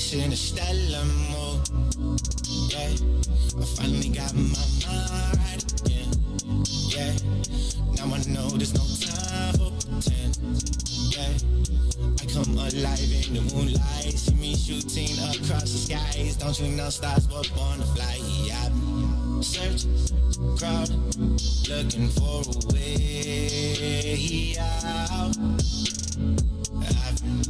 space in a stellar mode. Yeah, I finally got my mind right again. Yeah, now I know there's no time for pretend. Yeah, I come alive in the moonlight. See me shooting across the skies. Don't you know stars were born to fly? I've been searching, crowded, looking for a way out. I've been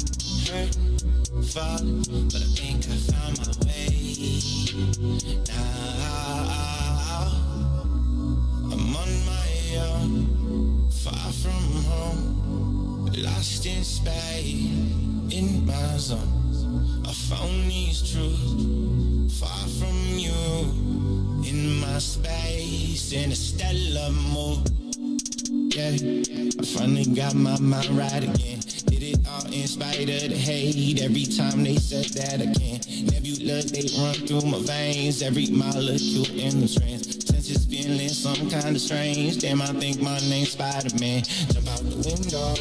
hurting, falling, but I think I found my way now. I'm on my own, far from home, lost in space, in my zone. I found these truths, far from you, in my space, in a stellar mode. Yeah, I finally got my mind right again. Did it all in spite of the hate. Every time they said that I can't. Nebula, they run through my veins. Every molecule in the trance. Senses feeling some kind of strange. Damn, I think my name's Spider-Man. Jump out the window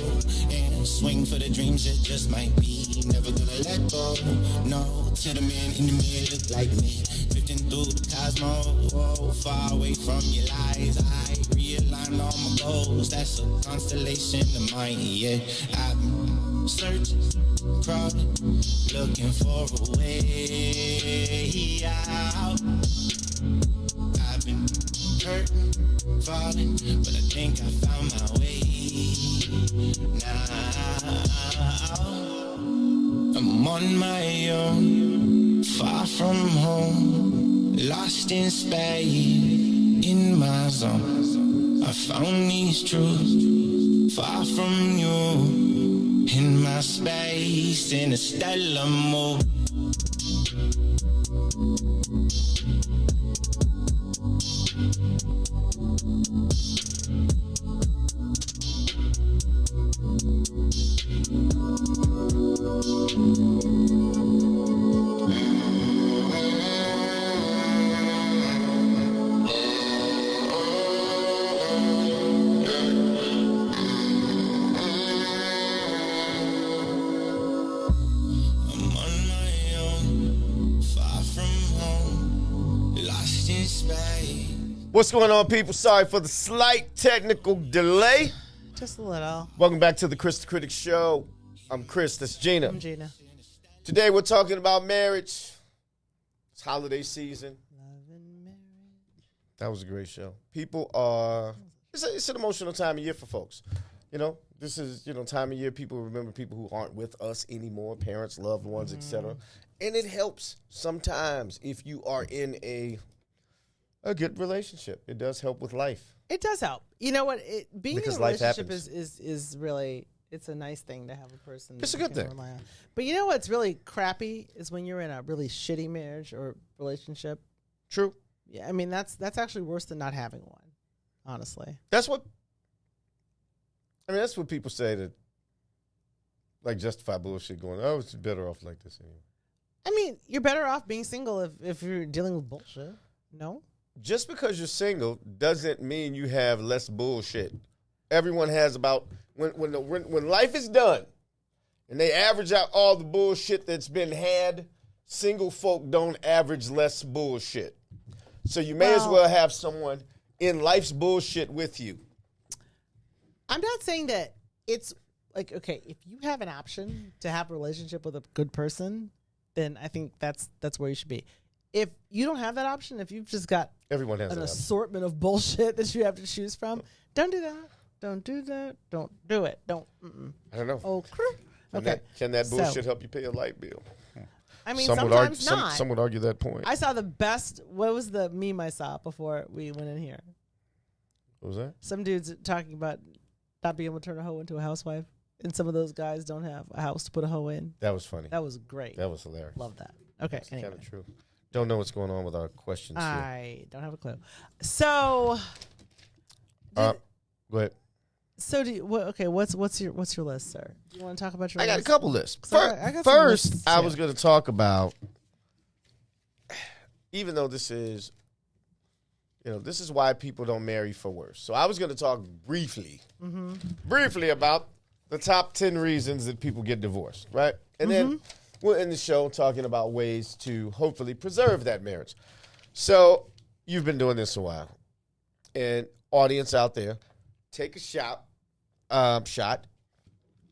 and swing for the dreams that just might be. Never gonna let go. No, to the man in the mirror look like me. Drifting through the cosmos. Whoa, far away from your lies. I realign all my goals. That's a constellation of mine, yeah. I've been searching, crawling, looking for a way out. I've been hurting, falling, but I think I found my way now. I'm on my own, far from home, lost in space, in my zone. I found these truths, far from you, in my space, in a stellar mode. What's going on, people? Sorry for the slight technical delay. Just a little. Welcome back to the Kris the Critic show. I'm Kris. That's Gina. I'm Gina. Today we're talking about marriage. It's holiday season. Love and marriage. That was a great show. People are... It's an emotional time of year for folks. You know, this is, time of year people remember people who aren't with us anymore, parents, loved ones, etc. And it helps sometimes if you are in a good relationship. It does help with life. It does help. You know what? Being Because in a life relationship happens. is really, it's a nice thing to have a person. It's a that you good can thing. rely on. But you know what's really crappy is when you're in a really shitty marriage or relationship. True. Yeah, I mean, that's actually worse than not having one, honestly. That's what people say to, like, justify bullshit going, oh, it's better off like this anyway. I mean, you're better off being single if you're dealing with bullshit. No? Just because you're single doesn't mean you have less bullshit. Everyone has about, when life is done and they average out all the bullshit that's been had, single folk don't average less bullshit. So you may as well have someone in life's bullshit with you. I'm not saying that it's like, okay, if you have an option to have a relationship with a good person, then I think that's where you should be. If you don't have that option, if you've just got Everyone has an that assortment of bullshit that you have to choose from, don't do that. Don't do that. Don't do it. Don't. I don't know. Oh, okay. Can that bullshit help you pay a light bill? I mean, Some sometimes not. Some would argue that point. I saw the best. What was the meme I saw before we went in here? What was that? Some dudes talking about not being able to turn a hoe into a housewife, and some of those guys don't have a house to put a hoe in. That was funny. That was great. That was hilarious. Love that. Okay, That's anyway. kind of true. Don't know what's going on with our questions here. I don't have a clue. So, Go ahead. so do you, okay? What's your list, sir? Do you want to talk about your? I got a list? couple lists. So I got some First, lists, I too. was going to talk about, even though this is, this is why people don't marry for worse. So I was going to talk briefly about the top 10 reasons that people get divorced, right? And then we'll end the show talking about ways to hopefully preserve that marriage. So you've been doing this a while. And audience out there, take a shot.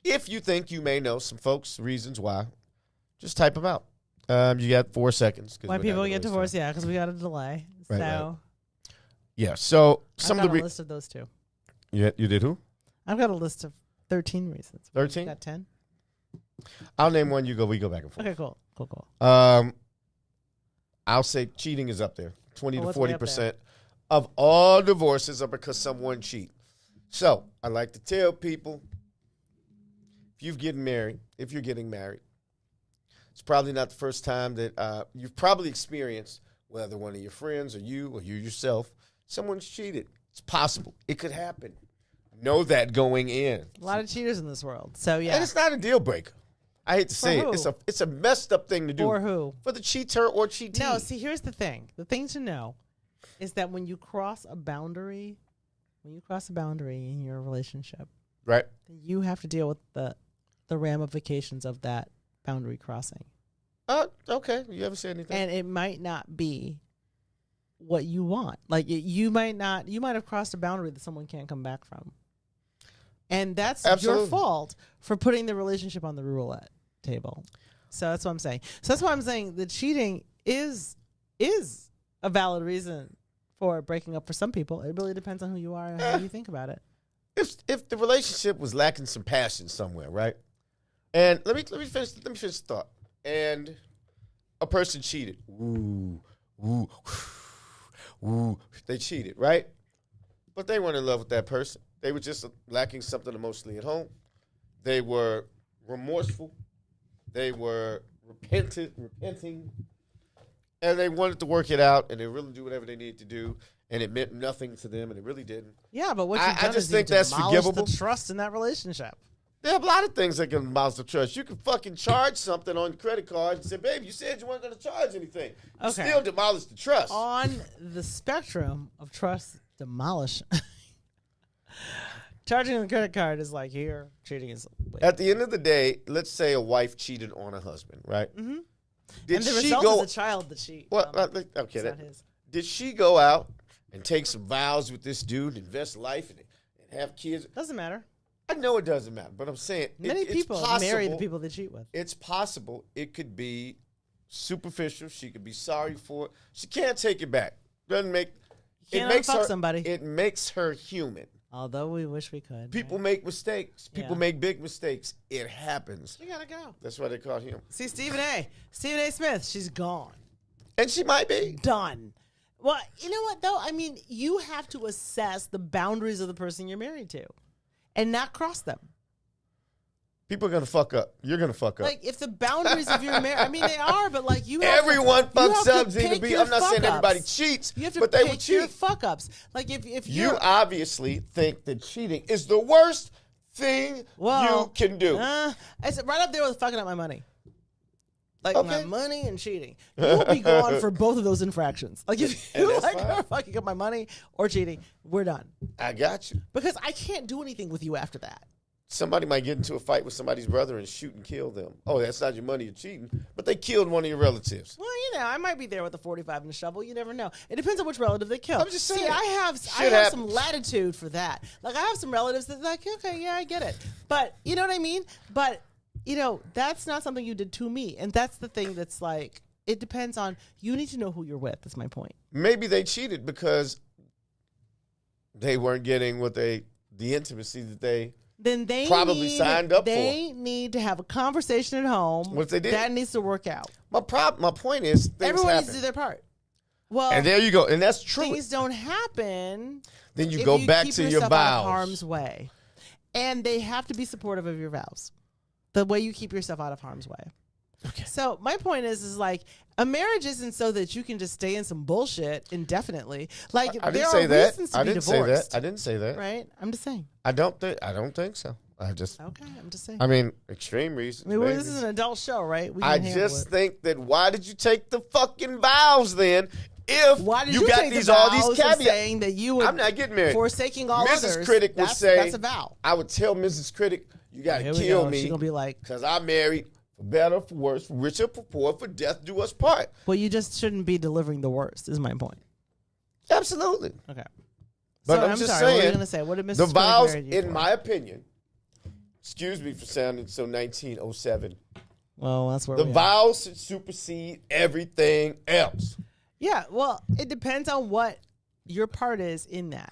If you think you may know some folks' reasons why, just type them out. You got 4 seconds. Why people get divorced? Yeah, because we got a delay. Right, so yeah. So I've got a list of those too. Yeah, you did who? I've got a list of 13 reasons. 13? Got 10. I'll name one. You go. We go back and forth. Okay, cool. I'll say cheating is up there. 20 to what's way up 40% of all divorces are because someone cheat. So I like to tell people, if you're getting married, it's probably not the first time that you've probably experienced, whether one of your friends or you yourself, someone's cheated. It's possible. It could happen. Know that going in. A lot of cheaters in this world. So, yeah. And it's not a deal breaker. I hate to say it. It's a messed up thing to do. For who? For the cheater or cheatee. No, see, here's the thing. The thing to know is that when you cross a boundary in your relationship, right, you have to deal with the ramifications of that boundary crossing. Okay. You ever say anything? And it might not be what you want. Like you might have crossed a boundary that someone can't come back from. And that's your fault for putting the relationship on the roulette table. So that's what I'm saying. So that's why I'm saying that cheating is a valid reason for breaking up for some people. It really depends on who you are and how you think about it. If the relationship was lacking some passion somewhere, right? And let me finish the thought. And a person cheated. Ooh. They cheated, right? But they weren't in love with that person. They were just lacking something emotionally at home. They were remorseful. They were repenting. And they wanted to work it out, and they really do whatever they needed to do, and it meant nothing to them, and it really didn't. Yeah, but what you've done just is think you that's demolished forgivable. the trust in that relationship. There are a lot of things that can demolish the trust. You can fucking charge something on your credit card and say, babe, you said you weren't going to charge anything. You still demolish the trust. On the spectrum of trust demolish, charging a credit card is like here, cheating is... At the end of the day, let's say a wife cheated on a husband, right? Mm-hmm. Did and the she result go, is a child that she... Well, it's not his. Did she go out and take some vows with this dude, invest life and have kids? Doesn't matter. I know it doesn't matter, but I'm saying many people marry the people they cheat with. It's possible it could be superficial. She could be sorry for it. She can't take it back. Doesn't make it makes her somebody. It makes her human. Although we wish we could. People make mistakes. People make big mistakes. It happens. You gotta go. That's why they call him. See, Stephen A. Smith. She's gone. And she might be done. Well, you know what though? I mean, you have to assess the boundaries of the person you're married to. And not cross them. People are going to fuck up. You're going to fuck up. Like, if the boundaries of your marriage, I mean, they are, but like, you have everyone fucks up. I'm not saying ups. everybody cheats, you have to but they would pick cheat. your fuck ups. Like, if you obviously think that cheating is the worst thing you can do. It's right up there with fucking up my money. Like, my money and cheating. You'll be gone for both of those infractions. Like, if you like are fucking up my money or cheating, we're done. I got you. Because I can't do anything with you after that. Somebody might get into a fight with somebody's brother and shoot and kill them. Oh, that's not your money, you're cheating. But they killed one of your relatives. Well, you know, I might be there with a 45 and a shovel. You never know. It depends on which relative they kill. I'm just saying. See, I have some latitude for that. Like, I have some relatives that like, okay, yeah, I get it. But, you know what I mean? But... you know, that's not something you did to me. And that's the thing that's like, it depends on, you need to know who you're with, that's my point. Maybe they cheated because they weren't getting the intimacy that they probably signed up for. They need to have a conversation at home. What if they did? That needs to work out. My point is, everyone needs to do their part. Well, and there you go. And that's true. Things don't happen. Then you go back to your vows. Out of harm's way. And they have to be supportive of your vows. The way you keep yourself out of harm's way. Okay. So my point is like a marriage isn't so that you can just stay in some bullshit indefinitely. Like I there didn't are say that. reasons to I be didn't say divorced. that. I didn't say that. Right? I'm just saying. I don't think so. I'm just saying. I mean, extreme reasons. I mean, this is an adult show, right? I just think that why did you take the fucking vows then? If why did you got take all these caveats, saying that you would, I'm not getting married. Forsaking all others. Mrs. Critic would say, that's a vow. I would tell Mrs. Critic, you got to kill me. She's gonna be like, because I'm married for better, for worse, for richer, for poor, for death do us part. Well, you just shouldn't be delivering the worst, is my point. Absolutely. Okay. But So, I'm just sorry, saying, what were you going to say? What did Mrs. the Critic vows, marry you in for? my opinion, excuse me for sounding so 1907, Well, that's where the we are. vows should supersede everything else. Yeah, well, it depends on what your part is in that,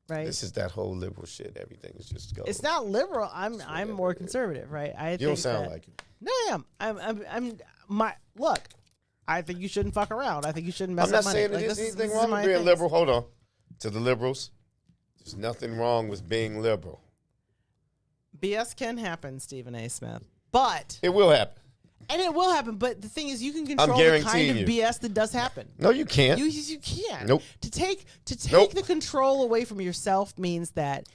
right? This is that whole liberal shit. Everything is just go. It's not liberal. I'm more conservative, right? I You don't sound like it. No, I am. Look. I think you shouldn't fuck around. I think you shouldn't mess I'm not up money. saying Like, there's this is anything wrong my with being things. liberal. Hold on. To the liberals, there's nothing wrong with being liberal. BS can happen, Stephen A. Smith, but It will happen. and it will happen. But the thing is, you can control the guaranteeing kind of you. BS that does happen. No, you can't. You can't. Nope. To take Nope. the control away from yourself means that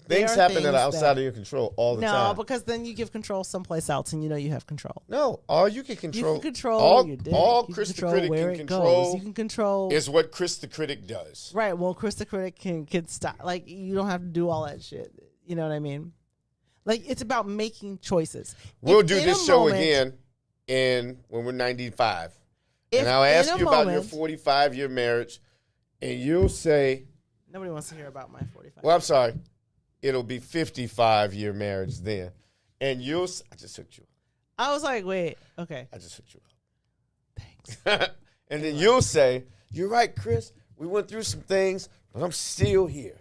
Things there are happen that things are outside of your control all the no, time. because then you give control someplace else, and you know you have control. No, all you can You control. can control all, your dick. all You can Kris the control Critic where can it control goes. You can control is what Kris the Critic does. right. Well, Kris the Critic can stop. Like you don't have to do all that shit. You know what I mean? Like it's about making choices. We'll If do in this a show moment- again when we're 95. If And I'll in ask a you about your moment- 45-year marriage, and you'll say, Nobody wants to hear about my 45. well, I'm sorry, it'll be 55-year marriage then. And you'll I just hooked you up. I was like, wait, okay, I just hooked you thanks. up. And then you'll say, you're right, Kris. We went through some things, but I'm still here.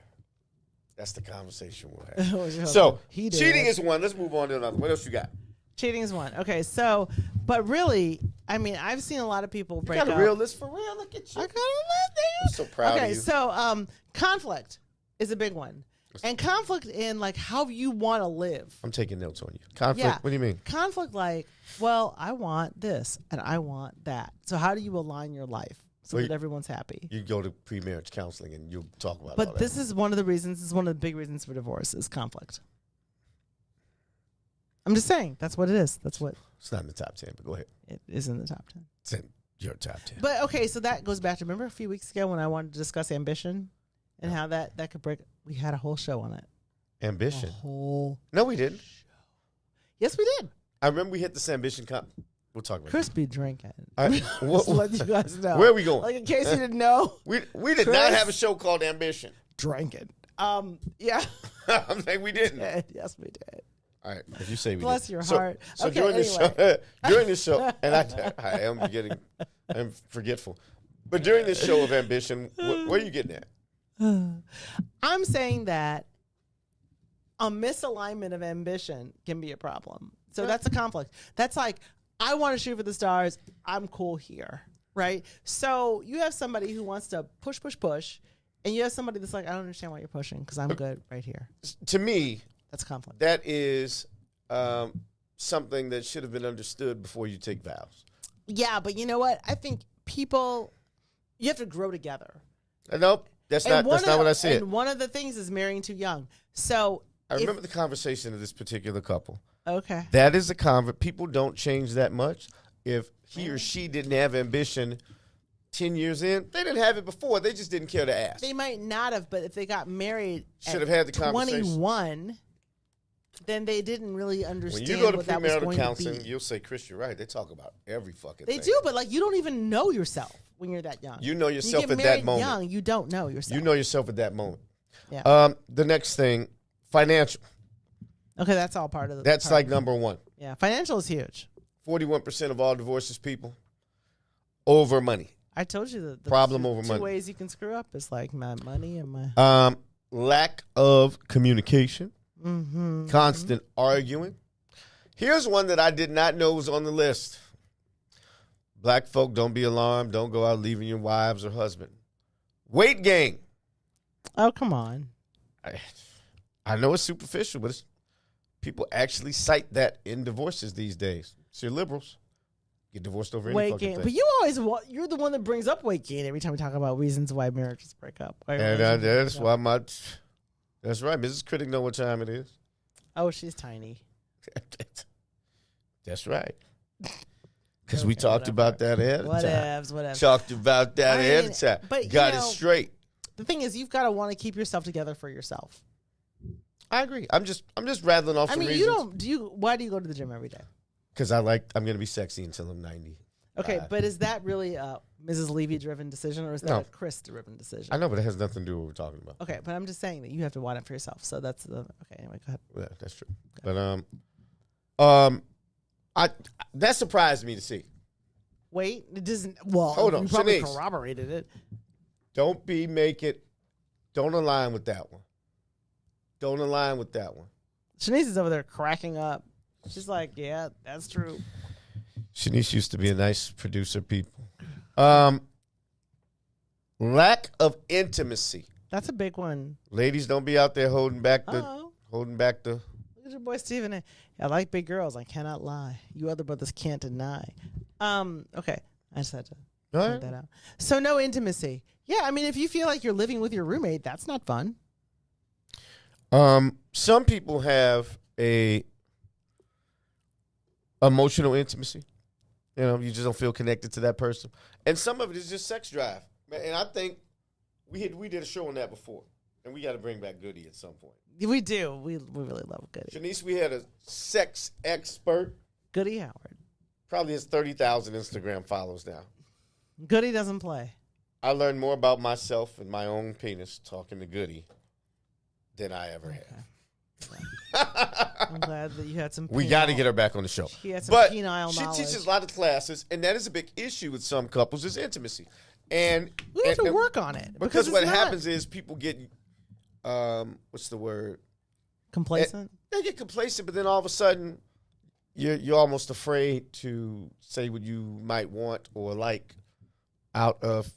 That's the conversation we'll have. So, He did. cheating is one. Let's move on to another. What else you got? Cheating is one. Okay, so, but really, I mean, I've seen a lot of people break You got up. a real list for real? Look at you. I got a lot, I'm so proud okay, of you. so conflict is a big one, and conflict in like how you want to live. I'm taking notes on you. Conflict? Yeah. What do you mean? Conflict, like, well, I want this and I want that. So how do you align your life so Well, that everyone's happy? You go to pre-marriage counseling and you'll talk about all But that. this is one of the reasons. This is one of the big reasons for divorce is conflict. I'm just saying that's what it is. That's what It's not in the top 10, but go ahead. it is in the top 10. It's in your top 10. But okay, so that goes back to remember a few weeks ago when I wanted to discuss ambition and how that could break. We had a whole show on it. Ambition. A whole. No, we didn't. Yes, we did. I remember we hit this ambition We'll talk about Chris be drinking. it. Just to let you guys know. Where are we going? Like in case you didn't know, We did Chris? not have a show called Ambition. drinking. Yeah. I'm saying we didn't. Yes, we did. All right, if you say we Bless did. your So- heart. So Okay, during the show, and I'm I'm forgetful. But during this show of Ambition, where are you getting at? I'm saying that a misalignment of ambition can be a problem. So that's a conflict. That's like, I want to shoot for the stars. I'm cool here. Right. So you have somebody who wants to push, and you have somebody that's like, I don't understand why you're pushing because I'm good right here. To me, That's conflict. that is something that should have been understood before you take vows. Yeah. But you know what? I think you have to grow together. Nope, that's not what I said. And one of the things is marrying too young. So I remember the conversation of this particular couple. okay. That is a people don't change that much. If he or she didn't have ambition 10 years in, they didn't have it before. They just didn't care to ask. They might not have, but if they got married Should at have had the conversation. 21, then they didn't really understand When you go to what that was premarital going counseling, to be. you'll say, Kris, you're right. They talk about every fucking They thing. do, but like you don't even know yourself when you're that young. You know When yourself you get at that married moment. young, you don't know yourself. You know yourself at that moment. Yeah. The next thing, financial. Okay, that's all part of the. That's part like of number one. yeah, financial is huge. 41% of all divorces, people, over money. I told you the Problem two, over two money. ways you can screw up is like my money and my. Lack of communication, Mm-hmm. constant arguing. Here's one that I did not know was on the list. Black folk, don't be alarmed. Don't go out leaving your wives or husband. Weight gain. Oh come on. I know it's superficial, but people actually cite that in divorces these days. So you're liberals. Get divorced over any Weight fucking gain, thing. but you're the one that brings up weight gain every time we talk about reasons why marriages break up. Why And relationships that's break up. why that's right. Mrs. Critic know what time it is. Oh, she's tiny. That's right. Because we Okay, talked whatever. about that ahead of time. Whatever. Talked about that I ahead mean, of time. but, you Got it know- straight. The thing is, you've got to want to keep yourself together for yourself. I agree. I'm just rattling off I some mean, reasons. why do you go to the gym every day? Because I'm going to be sexy until I'm 90. Okay, but is that really a Mrs. Levy-driven decision, or is that a Kris-driven decision? I know, but it has nothing to do with what we're talking about. Okay, but I'm just saying that you have to want it for yourself. So that's the okay. Anyway, go ahead. Yeah, that's true. But that surprised me to see. Wait, it doesn't. Well, Hold on, you probably Shanice. corroborated it. Don't align with that one. Don't align with that one. Shanice is over there cracking up. She's like, "Yeah, that's true." Shanice used to be a nice producer, people. Lack of intimacy. That's a big one. Ladies, don't be out there holding back the. Look at your boy Steven. I like big girls. I cannot lie. You other brothers can't deny. Okay. I just had to point that out. So no intimacy. Yeah, I mean, if you feel like you're living with your roommate, that's not fun. Some people have a emotional intimacy. You know, you just don't feel connected to that person. And some of it is just sex drive. And I think we did a show on that before. And we got to bring back Goody at some point. We do. We really love Goody. Shanice, we had a sex expert. Goody Howard. Probably has 30,000 Instagram followers now. Goody doesn't play. I learned more about myself and my own penis talking to Goody than I ever have. I'm glad that you had some. We got to get her back on the show. She had some penile knowledge. She teaches a lot of classes, and that is a big issue with some couples is intimacy. And we have to work on it because what happens is people get what's the word? Complacent. They get complacent, but then all of a sudden you're almost afraid to say what you might want or like out of.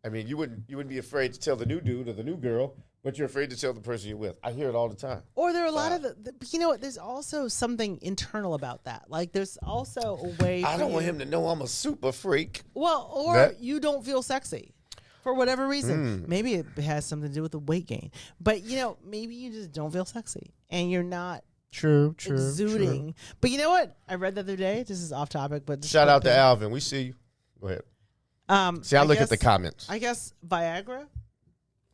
I mean, you wouldn't be afraid to tell the new dude or the new girl, but you're afraid to tell the person you're with. I hear it all the time. Or there are a lot of you know what? There's also something internal about that. Like there's also a way. I don't want him to know I'm a super freak. Well, or you don't feel sexy for whatever reason. Maybe it has something to do with the weight gain. But you know, maybe you just don't feel sexy and you're not exuding. But you know what? I read the other day. This is off topic, but shout out to Alvin. We see you. Go ahead. I look at the comments. I guess Viagra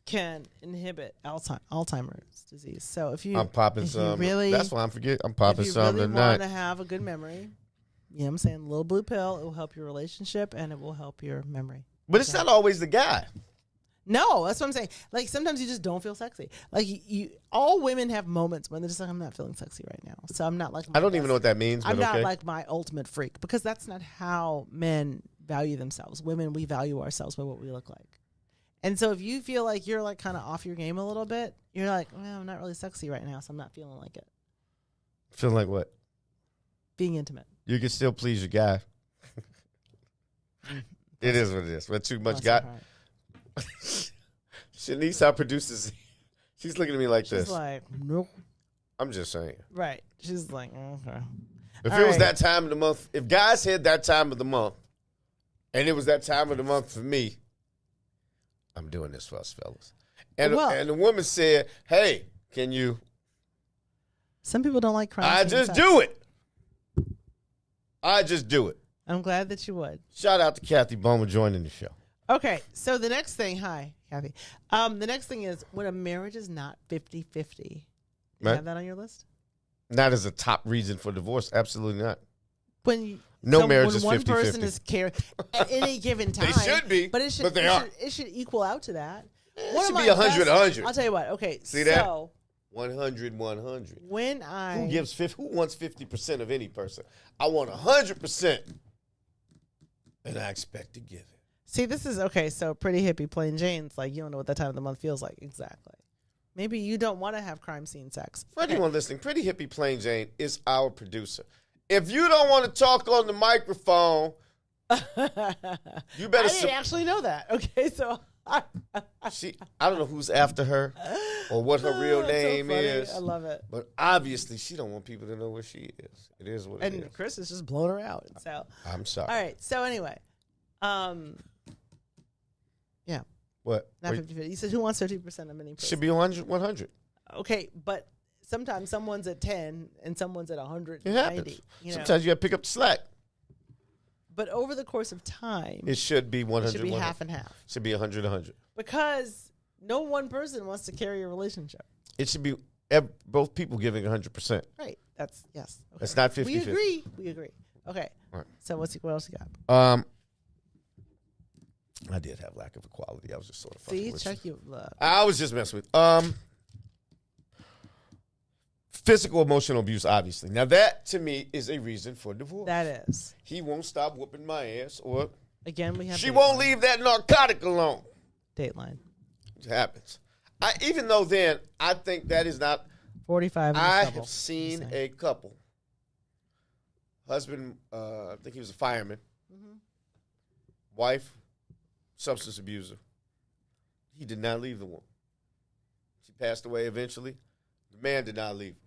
can inhibit Alzheimer's disease. So if I'm popping some. That's why I'm forgetting. I'm popping some tonight. If you really want to have a good memory, you know what I'm saying? A little blue pill. It will help your relationship and it will help your memory. But it's not always the guy. No, that's what I'm saying. Like sometimes you just don't feel sexy. Like you all women have moments when they're just like, I'm not feeling sexy right now. So I'm not like. I don't even know what that means. I'm not like my ultimate freak because that's not how men value themselves. Women, we value ourselves by what we look like. And so if you feel like you're like kind of off your game a little bit, you're like, well, I'm not really sexy right now, so I'm not feeling like it. Feeling like what? Being intimate. You can still please your guy. It is what it is. But too much guy. Shanice, our producer, she's looking at me like this. She's like, nope. I'm just saying. Right. She's like, okay. If it was that time of the month, if guys had that time of the month, and it was that time of the month for me, I'm doing this for us fellas. And the woman said, hey, can you? Some people don't like crime. I just do it. I just do it. I'm glad that you would. Shout out to Kathy Bowman joining the show. Okay, so the next thing, hi, Kathy. The next thing is when a marriage is not 50-50. Do you have that on your list? Not as a top reason for divorce. Absolutely not. When marriage is 50-50. When one person is caring at any given time. They should be, but they aren't. It should equal out to that. It should be 100-100. I'll tell you what. Okay, see that? 100-100. Who wants 50% of any person? I want 100%, and I expect to give it. See, this is okay. So pretty hippie, plain Jane's like you don't know what that time of the month feels like exactly. Maybe you don't want to have crime scene sex. For anyone listening, Pretty Hippie Plain Jane is our producer. If you don't want to talk on the microphone, you better. I didn't actually know that. Okay, so I don't know who's after her or what her real name is. I love it. But obviously, she don't want people to know where she is. It is what it is. And Kris is just blowing her out. So I'm sorry. All right. So anyway, yeah. What? Not 50-50. You said who wants 50% of any person? Should be 100. Okay, but sometimes someone's at 10 and someone's at 100. It happens. Sometimes you got to pick up the slack. But over the course of time, it should be 100. It should be half and half. Should be 100-100. Because no one person wants to carry a relationship. It should be both people giving 100%. Right. That's yes. Okay. It's not 50-50. We agree. Okay. Right. So what else you got? I did have lack of equality. I was just sort of See, fucking with check you. you. I was just messing with. Physical, emotional abuse, obviously. Now that to me is a reason for divorce. That is. He won't stop whooping my ass, or Again, we have. she won't leave that narcotic alone. Dateline. It happens. Even though then I think that is not. 45. I have seen a couple. Husband, I think he was a fireman. Mm-hmm. Wife, substance abuser. He did not leave the woman. She passed away eventually. The man did not leave her.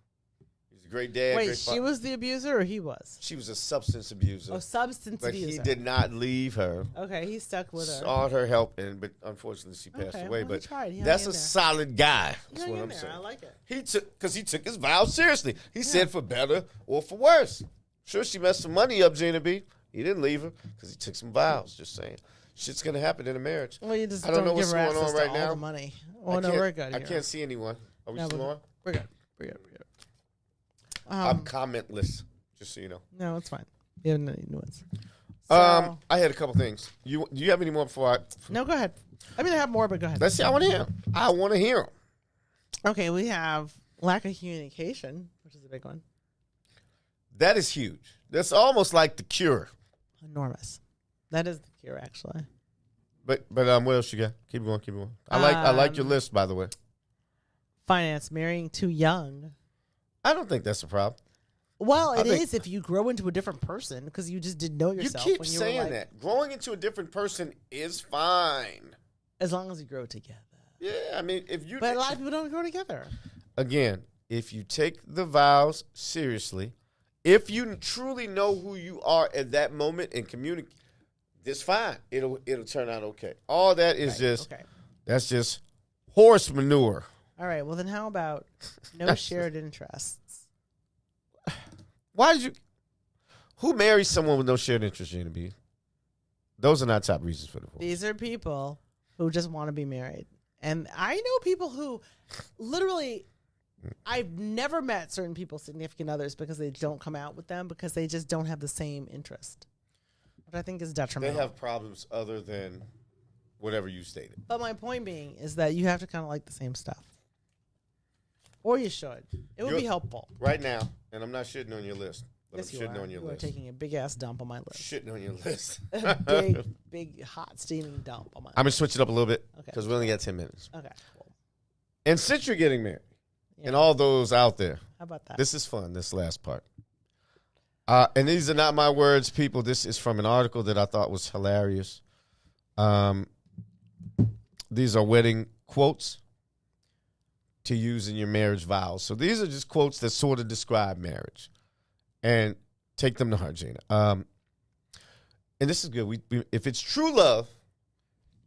He's a great dad. Wait, great she was the abuser or he was? She was a substance abuser. Oh, substance but abuser. he did not leave her. Okay, he stuck with her. Sought her help, but unfortunately she passed away. Well, but he tried. He that's hung a in there. solid guy. He That's hung what in I'm there. saying. I like it. He took his vows seriously. He said for better or for worse. Sure, she messed some money up, Gina B. He didn't leave her because he took some vows. Just saying, shit's gonna happen in a marriage. Well, you just I don't know give what's her going on access right to all now. the money. Oh no, we're good. I here. can't see anyone. Are we No, still on? We're good. We're good. I'm commentless, just so you know. No, it's fine. You have any new ones. I had a couple things. Do you have any more before I? No, go ahead. I mean, I have more, but go ahead. Let's see. I want to hear 'em. I want to hear 'em. Okay, we have lack of communication, which is a big one. That is huge. That's almost like the cure. Enormous. That is the cure, actually. But what else you got? Keep going, keep going. I like your list, by the way. Finance, marrying too young. I don't think that's a problem. Well, I it think- is if you grow into a different person because you just didn't know You yourself. keep when you saying were like, that. Growing into a different person is fine. As long as you grow together. Yeah, I mean, if you... But a lot of people don't grow together. Again, if you take the vows seriously, if you truly know who you are at that moment and communicate, it's fine. It'll turn out okay. All that is that's just horse manure. All right. Well, then how about no shared interests? Why did you... Who marries someone with no shared interest, Gina B? Those are not top reasons for divorce. These are people who just want to be married. And I know people who literally, I've never met certain people's significant others because they don't come out with them because they just don't have the same interest. Which I think is detrimental. They have problems other than whatever you stated. But my point being is that you have to kind of like the same stuff. Or you should. It would be helpful. Right now, and I'm not shitting on your list, but Yes, I'm you shitting are. on your You are list. taking a big ass dump on my list. Shitting on your list. big, hot, steaming dump on my I'm going to switch it up a little bit Okay. because we only got 10 minutes. Okay. Cool. And since you're getting married, Yeah. and all those out there, How about that? this is fun, this last part. And these are not my words, people. This is from an article that I thought was hilarious. These are wedding quotes to use in your marriage vows. So these are just quotes that sort of describe marriage. And take them to heart, Gina. And this is good. If it's true love,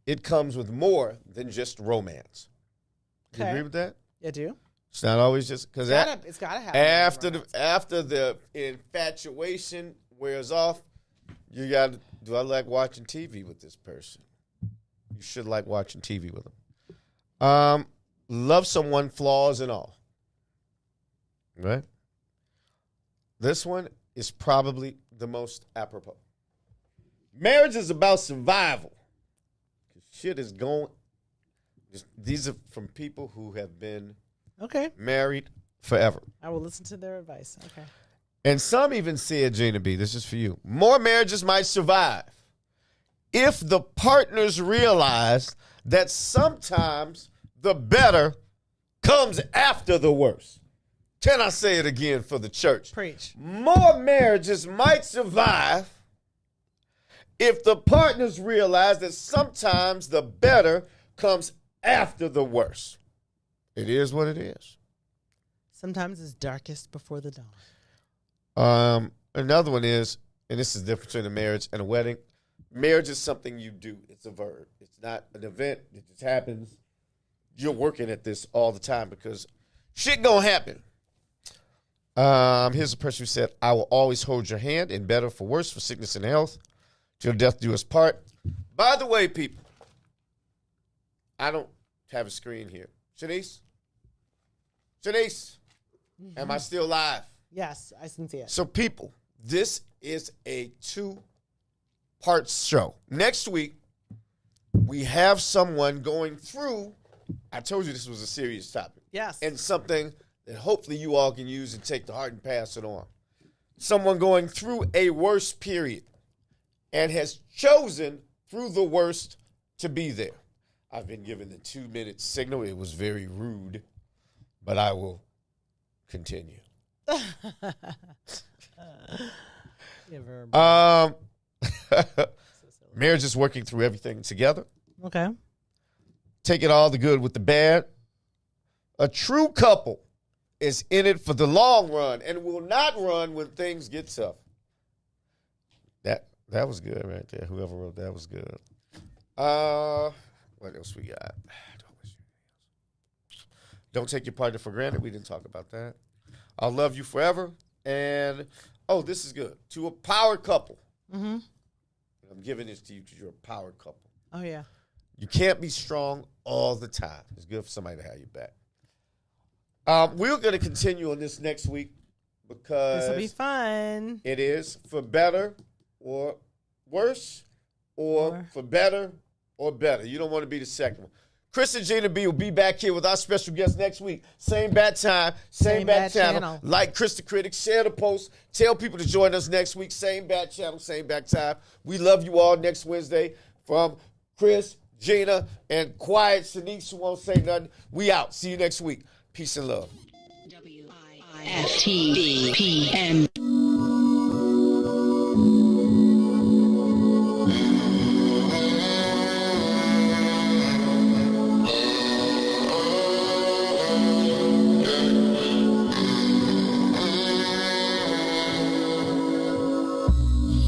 it comes with more than just romance. Do you Okay. agree with that? You do? It's not always just because It's gotta happen. after the infatuation wears off, you got to, do I like watching TV with this person? You should like watching TV with them. Love someone, flaws and all. Right? This one is probably the most apropos. Marriage is about survival. Shit is going. These are from people who have been Okay. married forever. I will listen to their advice. Okay. And some even said, Gina B, this is for you. More marriages might survive if the partners realize that sometimes the better comes after the worse. Can I say it again for the church? Preach. More marriages might survive if the partners realize that sometimes the better comes after the worse. It is what it is. Sometimes it's darkest before the dawn. Another one is, and this is the difference between a marriage and a wedding. Marriage is something you do. It's a verb. It's not an event. It just happens. You're working at this all the time because shit gonna happen. Here's a person who said, I will always hold your hand in better for worse, for sickness and health, till death do us part. By the way, people, I don't have a screen here. Shanice, am I still live? Yes, I can see it. So people, this is a 2-part show. Next week, we have someone going through, I told you this was a serious topic. Yes. And something that hopefully you all can use and take to heart and pass it on. Someone going through a worst period and has chosen through the worst to be there. I've been given the 2-minute signal. It was very rude, but I will continue. Marriage is working through everything together. Okay. Taking all the good with the bad. A true couple is in it for the long run and will not run when things get tough. That was good right there. Whoever wrote that was good. What else we got? Don't take your partner for granted. We didn't talk about that. I'll love you forever. And, this is good. To a power couple. Mm-hmm. I'm giving this to you because you're a power couple. Oh, yeah. You can't be strong all the time. It's good for somebody to have you back. We're going to continue on this next week because this will be fun. It is for better or worse or for better or better. You don't want to be the second one. Kris and Gina B will be back here with our special guest next week. Same bat time, same bat channel. Like Kris the Critic, share the post. Tell people to join us next week. Same bat channel, same bat time. We love you all next Wednesday. From Kris, Gina, and quiet Shanice who won't say nothing. We out. See you next week. Peace and love. WIIFTBP.